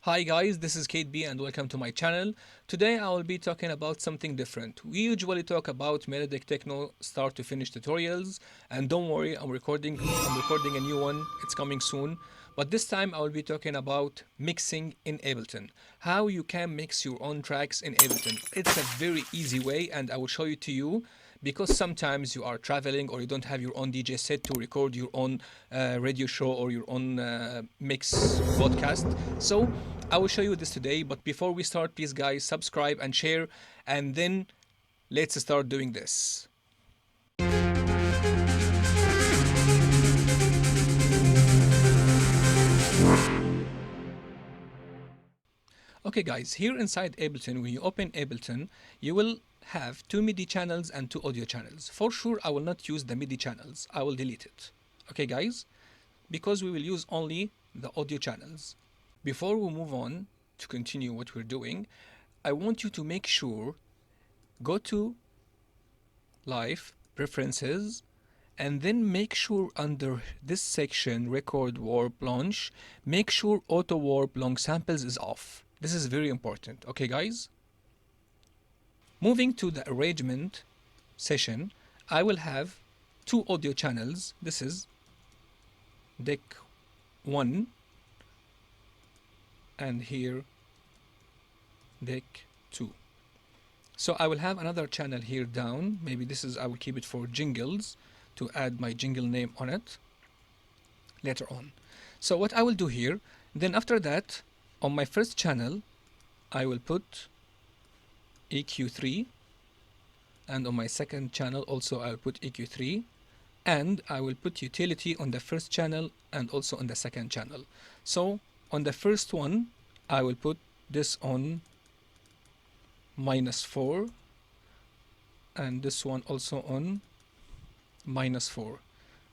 Hi guys, this is Kate B and welcome to my channel. Today I will be talking about something different. We usually talk about Melodic Techno start to finish tutorials, and don't worry, I'm recording a new one. It's coming soon. But this time I will be talking about mixing in Ableton. How you can mix your own tracks in Ableton. It's a very easy way and I will show it to you because sometimes you are traveling or you don't have your own DJ set to record your own radio show or your own mix podcast. So I will show you this today, but before we start, please guys subscribe and share, and then let's start doing this. Okay guys, here inside Ableton, when you open Ableton, you will have two MIDI channels and two audio channels. For sure, I will not use the MIDI channels. I will delete it. Okay guys? Because we will use only the audio channels. Before we move on to continue what we're doing, I want you to make sure go to Live, Preferences, and then make sure under this section, Record Warp Launch, make sure Auto Warp Long Samples is off. This is very important. Okay, guys? Moving to the arrangement session, I will have two audio channels. This is deck 1 and here deck 2. So I will have another channel here down. Maybe this is, I will keep it for jingles to add my jingle name on it later on. So what I will do here, then after that, on my first channel, I will put EQ3, and on my second channel also I will put EQ3, and I will put utility on the first channel and also on the second channel. So on the first one, I will put this on -4, and this one also on -4,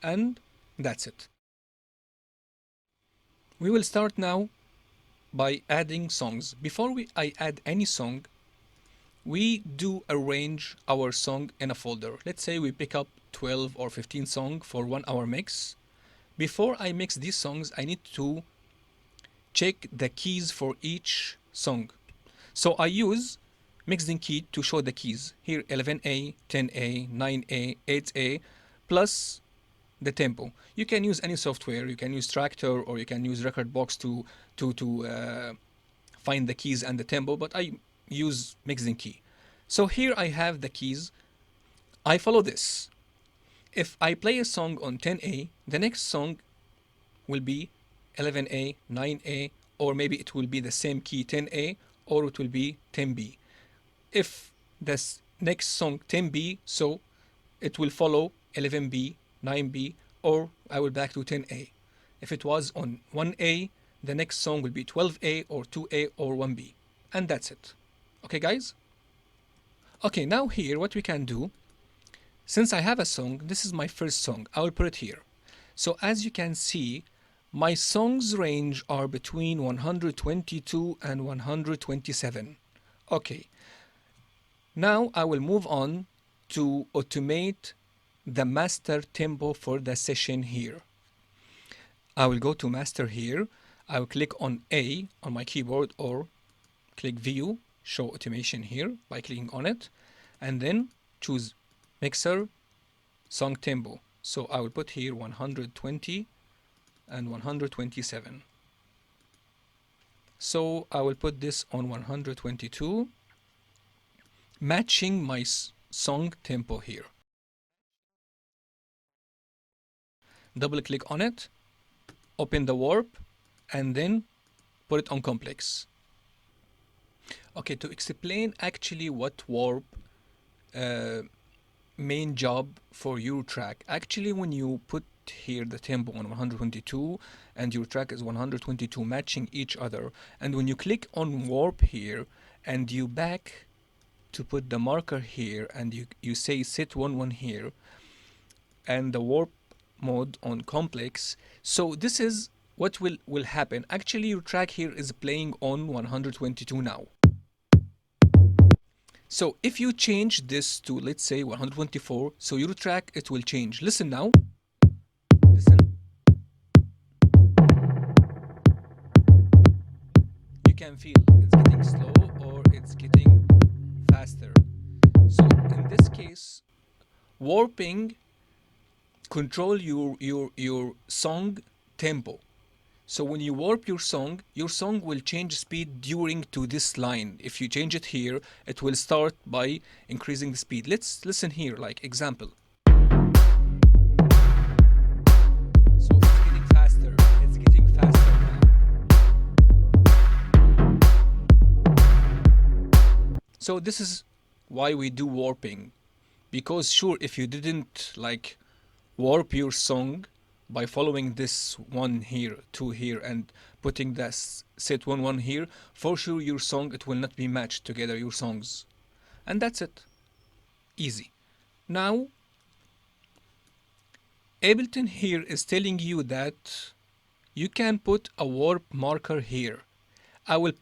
and that's it. We will start now by adding songs. Before I add any song, we do arrange our song in a folder. Let's say we pick up 12 or 15 songs for 1 hour mix. Before I mix these songs, I need to check the keys for each song. So I use mixing key to show the keys. Here 11A, 10A, 9A, 8A, plus the tempo. You can use any software. You can use Tractor or you can use Recordbox to find the keys and the tempo, but I use mixing key. So here I have the keys. I follow this. If I play a song on 10A, the next song will be 11A, 9A, or maybe it will be the same key 10A, or it will be 10B. If this next song 10B, so it will follow 11B, 9B, or I will back to 10A. If it was on 1A, the next song will be 12A or 2A or 1B. And that's it. Okay, guys? Okay, now here what we can do, since I have a song, this is my first song, I will put it here. So as you can see, my songs range are between 122 and 127. Okay. Now I will move on to automate the master tempo for the session here. I will go to master here. I will click on A on my keyboard or click view, show automation here by clicking on it, and then choose mixer song tempo. So I will put here 120 and 127. So I will put this on 122, matching my song tempo here. Double click on it, open the warp, and then put it on complex. Okay, to explain actually what warp main job for your track. Actually, when you put here the tempo on 122 and your track is 122 matching each other, and when you click on warp here and you back to put the marker here and you say set 1 here and the warp mode on complex, so this is what will happen. Actually your track here is playing on 122 now. So if you change this to, let's say, 124, so your track, it will change. Listen now. Listen. you can feel it's getting slow or it's getting faster. So in this case, warping control your song tempo. So when you warp your song will change speed during to this line. If you change it here, it will start by increasing the speed. Let's listen here, like example. So it's getting faster. It's getting faster now. So this is why we do warping. Because sure, if you didn't like warp your song by following this one here, two here, and putting this set 1 1 here, for sure your song it will not be matched together, your songs. And that's it. Easy. Now Ableton here is telling you that you can put a warp marker here. I will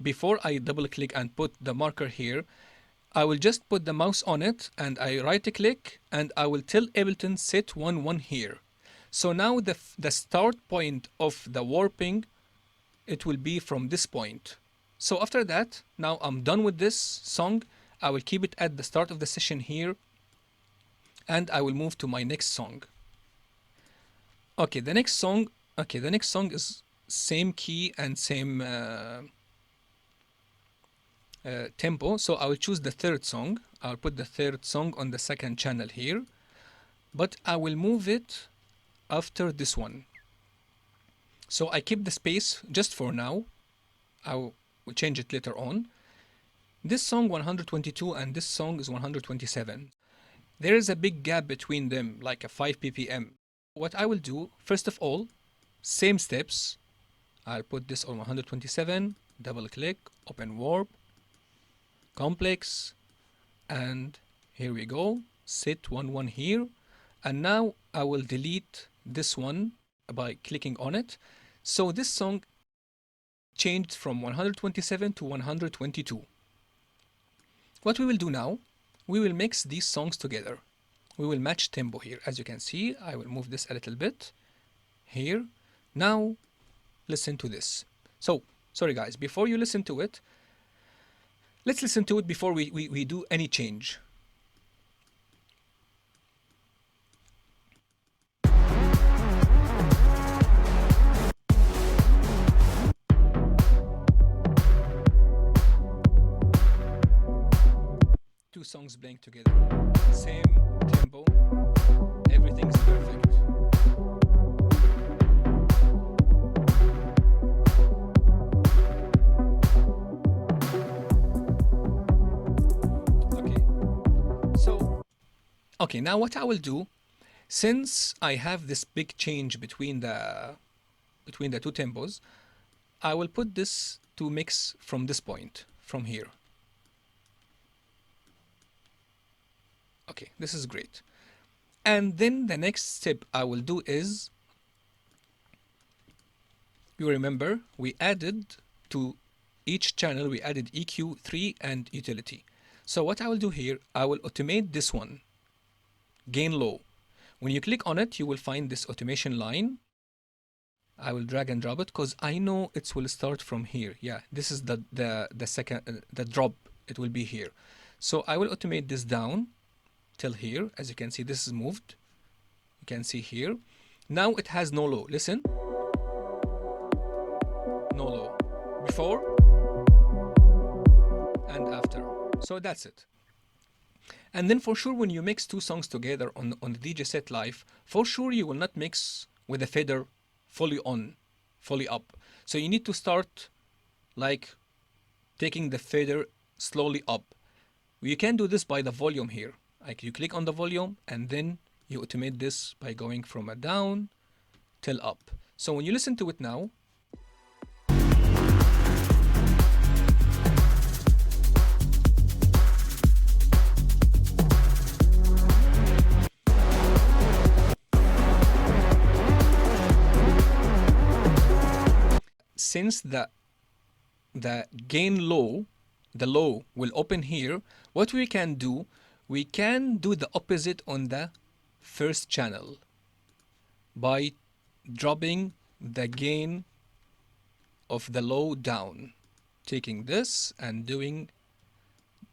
before I double click and put the marker here, I will just put the mouse on it and I right click and I will tell Ableton set 1 1 here. So now the start point of the warping, it will be from this point. So after that, now I'm done with this song. I will keep it at the start of the session here and I will move to my next song. Okay, the next song is same key and same tempo. So I will choose the third song. I'll put the third song on the second channel here, but I will move it after this one. So I keep the space just for now. I will change it later on. This song 122 and this song is 127. There is a big gap between them, like a 5 ppm. What I will do, first of all, same steps. I'll put this on 127, double click, open warp, complex, and here we go, set 1 1 here. And now I will delete this one by clicking on it. So this song changed from 127 to 122. What we will do now, we will mix these songs together. We will match tempo here. As you can see, I will move this a little bit here. Now listen to this. So sorry guys, before you listen to it, let's listen to it before we do any change. Two songs playing together, same tempo, everything's perfect. Okay, now what I will do, since I have this big change between the two tempos, I will put this to mix from this point, from here. Okay, this is great. And then the next step I will do is, you remember, we added to each channel, we added EQ, 3 and utility. So what I will do here, I will automate this one, gain low. When you click on it, you will find this automation line. I will drag and drop it because I know it will start from here. Yeah, this is the second, the drop, it will be here. So I will automate this down till here. As you can see, this is moved. You can see here. Now it has no low. Listen. No low. Before and after. So that's it. And then for sure, when you mix two songs together on the DJ set live, for sure you will not mix with the fader fully on, fully up. So you need to start like taking the fader slowly up. You can do this by the volume here. Like you click on the volume and then you automate this by going from a down till up. So when you listen to it now, since the gain low, the low will open here, what we can do the opposite on the first channel by dropping the gain of the low down. Taking this and doing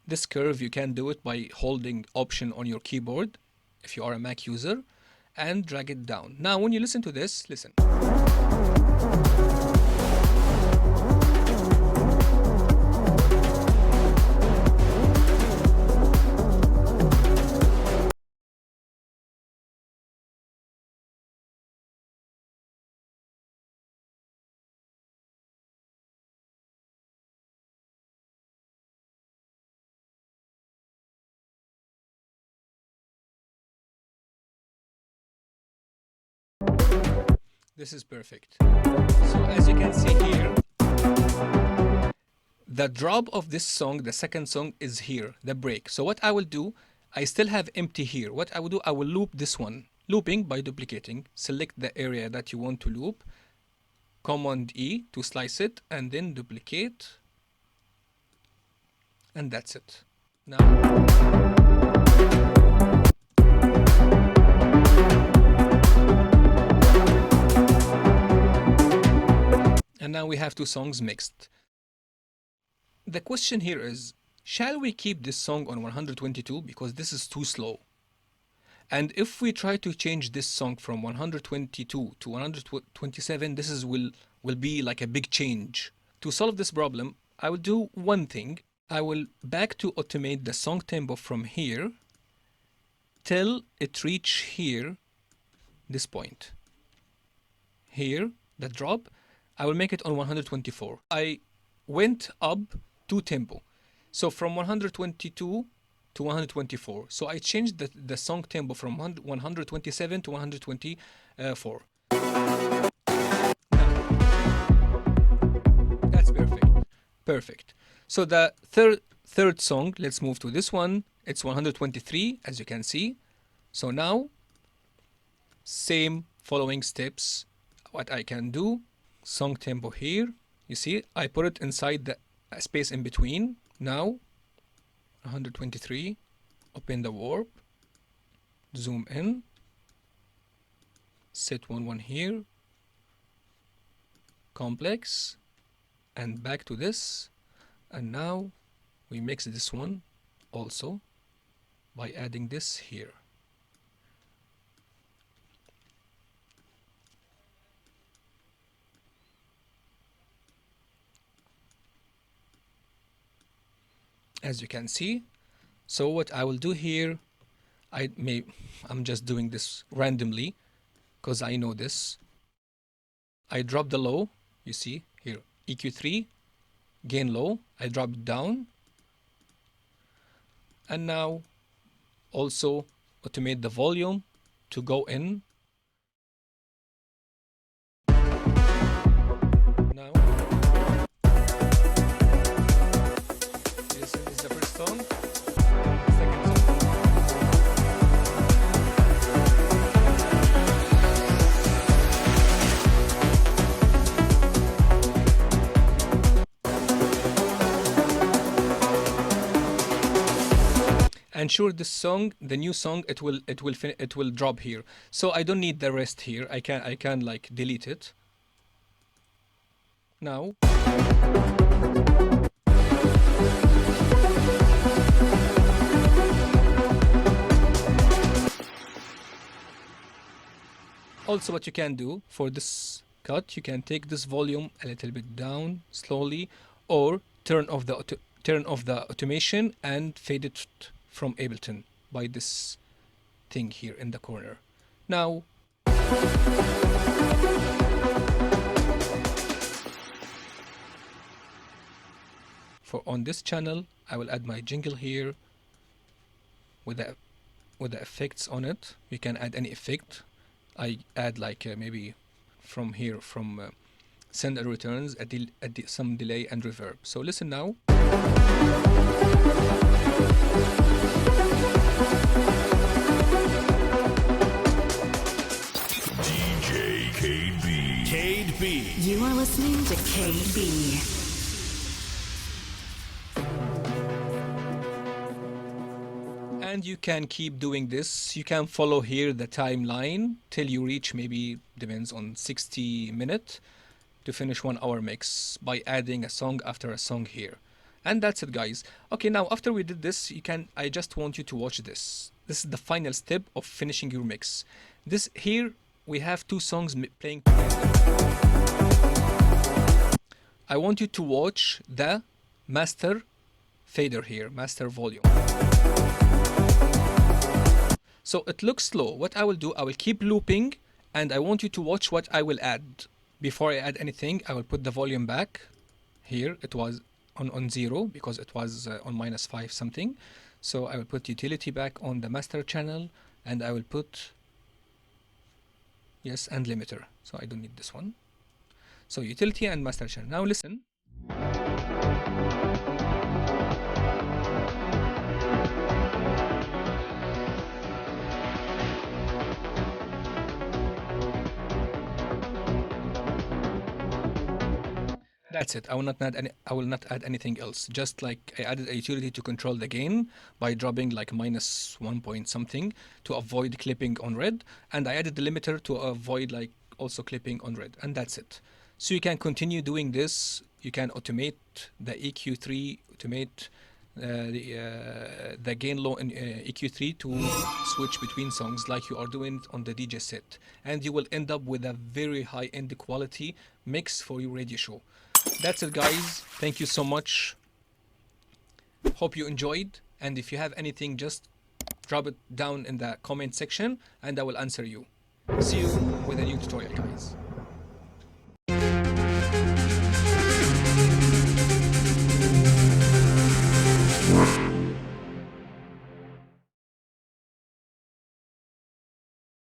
this curve. You can do it by holding Option on your keyboard if you are a Mac user, and drag it down. Now when you listen to this, listen. This is perfect. So as you can see here, the drop of this song, the second song, is here, the break. So what I will do, I still have empty here. What I will do, I will loop this one. Looping by duplicating. Select the area that you want to loop. Command E to slice it, and then duplicate. And that's it. Now, and now we have two songs mixed. The question here is, shall we keep this song on 122 because this is too slow? And if we try to change this song from 122 to 127, this will be like a big change. To solve this problem, I will do one thing. I will back to automate the song tempo from here till it reach here, this point. Here, the drop, I will make it on 124. I went up 2 tempo. So from 122 to 124. So I changed the song tempo from 127 to 124. That's perfect. Perfect. So the third song, let's move to this one. It's 123, as you can see. So now, same following steps. What I can do, song tempo here. You see, I put it inside the space in between. Now, 123, open the warp, zoom in, set 1 here, complex, and back to this. And now we mix this one also by adding this here. As you can see. So what I will do here, I'm just doing this randomly because I know this. I drop the low, you see here, EQ3, gain low, I drop it down. And now also automate the volume to go in. Now, this is the first song. Second song. And sure, this song, the new song, it will drop here. So I don't need the rest here. I can like delete it. Now. Also, what you can do for this cut, you can take this volume a little bit down slowly, or turn off the automation and fade it from Ableton by this thing here in the corner. Now, for on this channel, I will add my jingle here with the effects on it. You can add any effect. I add like maybe from here, from send and returns, some delay and reverb. So listen now. DJ Cade B. Cade B. You are listening to Cade B. And you can keep doing this. You can follow here the timeline till you reach, maybe depends on 60 minutes. to finish 1 hour mix by adding a song after a song here. And that's it, guys. Okay, now after we did this, I just want you to watch this. This is the final step of finishing your mix. This here, we have 2 songs playing together. I want you to watch the master fader here, master volume. So it looks slow. What I will do, I will keep looping, and I want you to watch what I will add. Before I add anything, I will put the volume back. Here it was on 0 because it was on -5 something. So I will put utility back on the master channel, and I will put, yes, and limiter. So I don't need this one. So utility and master channel. Now listen. That's it. I will not add anything else. Just like I added a utility to control the gain by dropping like -1 point something to avoid clipping on red, and I added the limiter to avoid like also clipping on red, and that's it. So you can continue doing this. You can automate the EQ3, automate the gain low in EQ3 to switch between songs like you are doing on the DJ set, and you will end up with a very high-end quality mix for your radio show. That's it, guys. Thank you so much. Hope you enjoyed, and if you have anything, just drop it down in the comment section and I will answer you. See you with a new tutorial, guys.